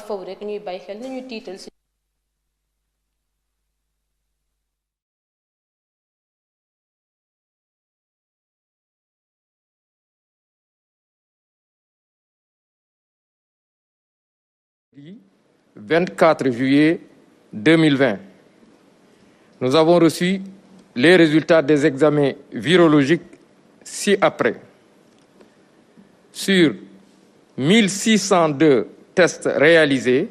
faw rek ñuy bàyyi xel nañu tiital si Le 24 juillet 2020, nous avons reçu les résultats des examens virologiques ci-après. Sur 1602 tests réalisés,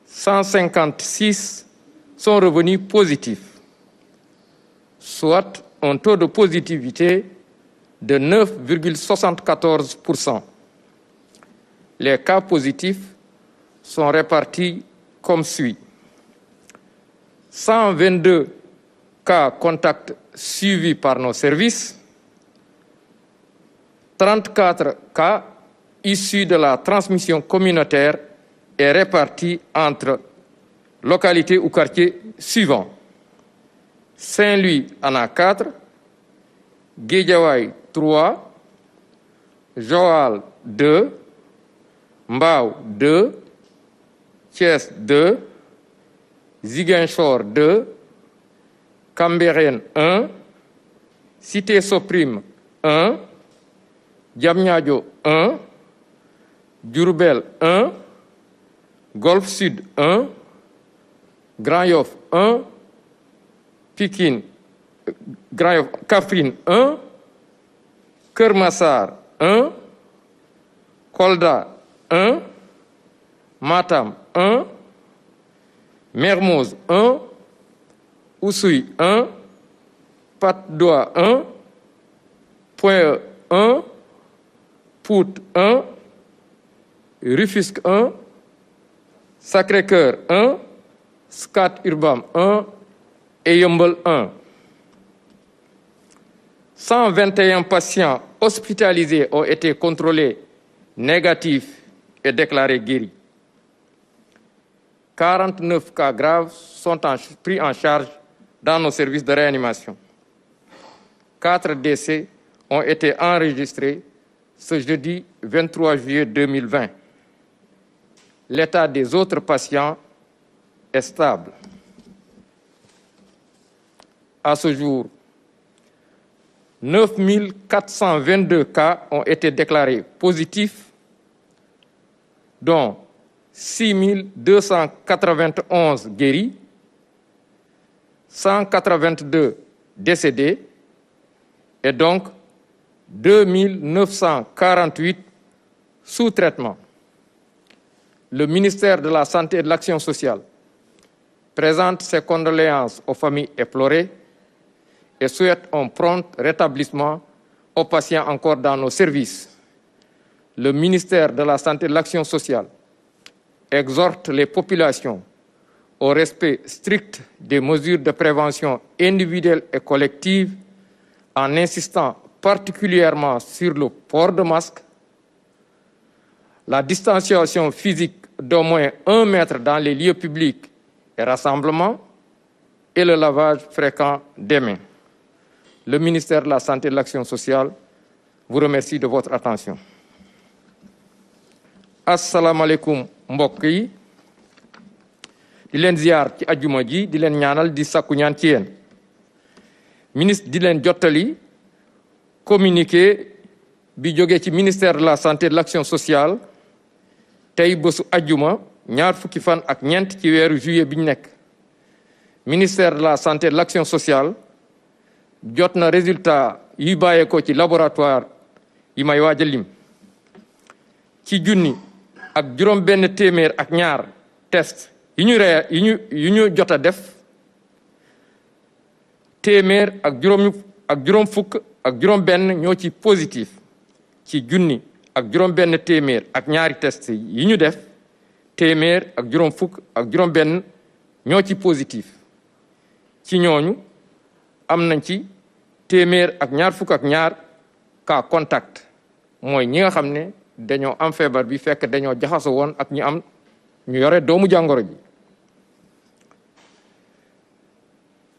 156 sont revenus positifs, soit un taux de positivité de 9,74%. Les cas positifs sont répartis comme suit. 122 cas contacts suivis par nos services, 34 cas issus de la transmission communautaire et répartis entre localités ou quartiers suivants. Saint-Louis en a 4, Guédiawaye 3, Joal 2, Mbao 2, Thiès 2, Ziguinchor 2, Cambérène 1, Cité Soprim 1, Diamniadio 1, Diourbel 1, Golfe Sud 1, Grand Yoff 1, Pikine, Grand Yoff, Kaffrine 1, Keur Massar 1, Kolda 1, Matam 1, Mermoz 1, Oussouye 1, Patte d'Oie 1, Point 1, Pout 1, Rufisque 1, Sacré-Cœur 1, Scat Urbam 1 et Yeumbeul 1. 121 patients hospitalisés ont été contrôlés négatifs et déclarés guéris. 49 cas graves sont pris en charge dans nos services de réanimation. 4 décès ont été enregistrés ce jeudi 23 juillet 2020. L'état des autres patients est stable. À ce jour, 9 422 cas ont été déclarés positifs, dont 6 291 guéris, 182 décédés et donc 2 948 sous traitement. Le ministère de la Santé et de l'Action sociale présente ses condoléances aux familles éplorées et souhaite un prompt rétablissement aux patients encore dans nos services. Le ministère de la Santé et de l'Action sociale exhorte les populations au respect strict des mesures de prévention individuelle et collective en insistant particulièrement sur le port de masque, la distanciation physique d'au moins 1 mètre dans les lieux publics et rassemblements et le lavage fréquent des mains. Le ministère de la Santé et de l'Action sociale vous remercie de votre attention. Assalamu alaikum mbokk yi di leen ziar ci ajjuma ji di leen ñaanal di sakku ñaan ci yéen ministre di leen jottali communiqué bi jóge ci ministère de la Santé et de l'Action sociale tey bésu ajjuma ñaar fukki fan ak ñeent ci weeru juillet bi ñu nekk ministère de la Santé et de l'Action sociale jot na résultat yi bàyyeekoo ci laboratoire yi may waaj a lim ci junni ak juróom benn téeméer ak ñaar test yi ñu jot a def téeméer ak juróom fukk ak juróom benn ñoo ci positif ci junni ak juróom benn téeméer ak ñaari test yi ñu def téeméer ak juróom fukk ak juróom benn ñoo ci positif ci ñooñu am nañ ci téeméer ak ñaar fukk ak ñaar cas contact mooy ñi nga xam ne dañoo am feebar bi fekk dañoo jaxasoo woon ak ñu yore doomu jàngoro ji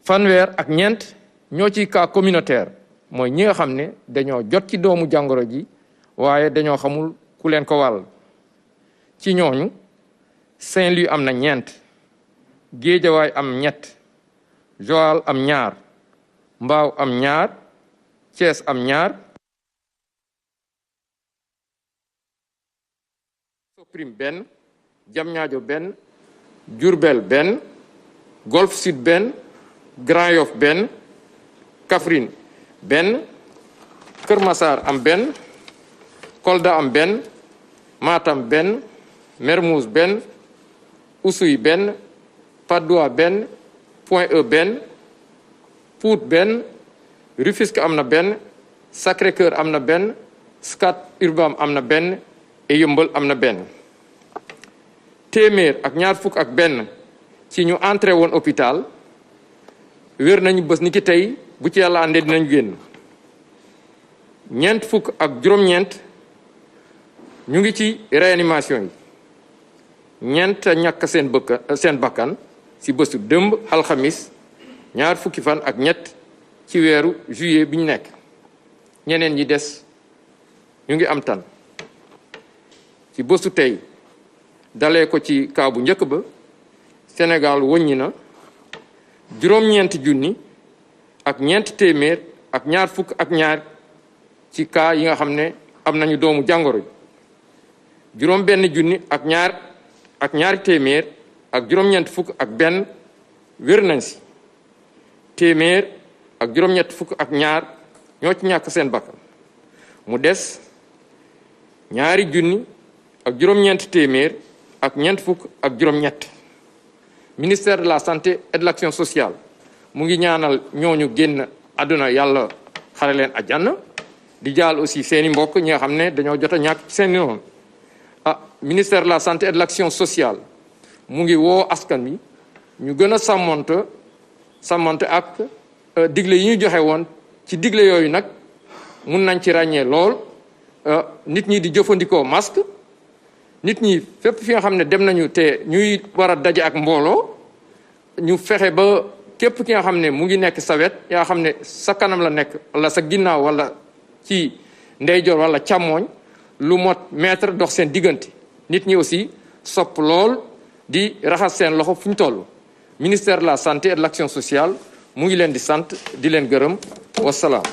fanweer ak ñeent ñoo ci cas communautaire mooy ñi nga xam ne dañoo jot ci doomu jàngoro ji waaye dañoo xamul ku leen ko wàll ci ñooñu Saint-Louis am na 4, Guédiawaye am 7, Joal am 2, Mbao am 2, Thiès am 2, Soprim benn, Diamniadio benn, Diourbel benn, Golf Sud benn, Grand Yoff benn, Kaffrine benn, Keur Massar am benn, Kolda am benn, Matam benn, Mermoz benn, Oussouye benn, Patte d'Oie benn, Point E benn, Pout benn, Rufisque am na benn, Sacré-Cœur am na benn, Scat Urbam am na benn et Yeumbeul am na benn. téeméer ak ñaar fukk ak benn ci ñu entré woon hôpital wér nañu bés ni ki tey bu ci yàlla àndee dinañ génn. ñeent fukk ak juróom-ñeent ñu ngi ci réanimation yi. ñeent ñàkk seen bakkan ci bésu dëmb alxamis ñaar fukki fan ak ñett ci weeru juillet bi ñu nekk. ñeneen ñi des ñu ngi am tan. ci bésu tey dalee ko ci kaa bu njëkk ba Sénégal wëññi na juróom-ñeenti junni ak ñeent téeméer ak ñaar fukk ak ñaar ci kaa yi nga xam ne am nañu doomu jàngoro ji. juróom benn junni ak ñaari téeméer ak juróom-ñeent fukk ak benn wér nañ si. téeméer ak juróom-ñett fukk ak ñaar ñoo ci ñàkk seen bakkan. mu des ñaari junni ak juróom-ñeent téeméer ak ñeent fukk ak juróom-ñett. ministère de la santé et de l'action sociale mu ngi ñaanal ñooñu génn àdduna yàlla xare leen àjjana di jaal aussi seeni mbokk ñi nga xam ne dañoo jot a ñàkk ci seeni noonu. ministère de la santé et de l'action sociale mu ngi woo askan wi ñu gën a sàmmonte ak digle yi ñu joxe woon. ci digle yooyu nag mun nañ ci ràññee lool nit ñi di jëfandikoo masque. nit ñi fépp fi nga xam ne dem nañu te ñuy war a daje ak mbooloo ñu fexe ba képp ki nga xam ne mu ngi nekk sa wet yaa xam ne sa kanam la nekk wala sa ginnaaw wala ci ndeyjoor wala càmmooñ lu mot mètre dox seen diggante. nit ñi aussi sopp lool di raxas seen loxo fu ñu toll. ministère de la santé et de l'action sociale mu ngi leen di sant di leen gërëm wasalaam.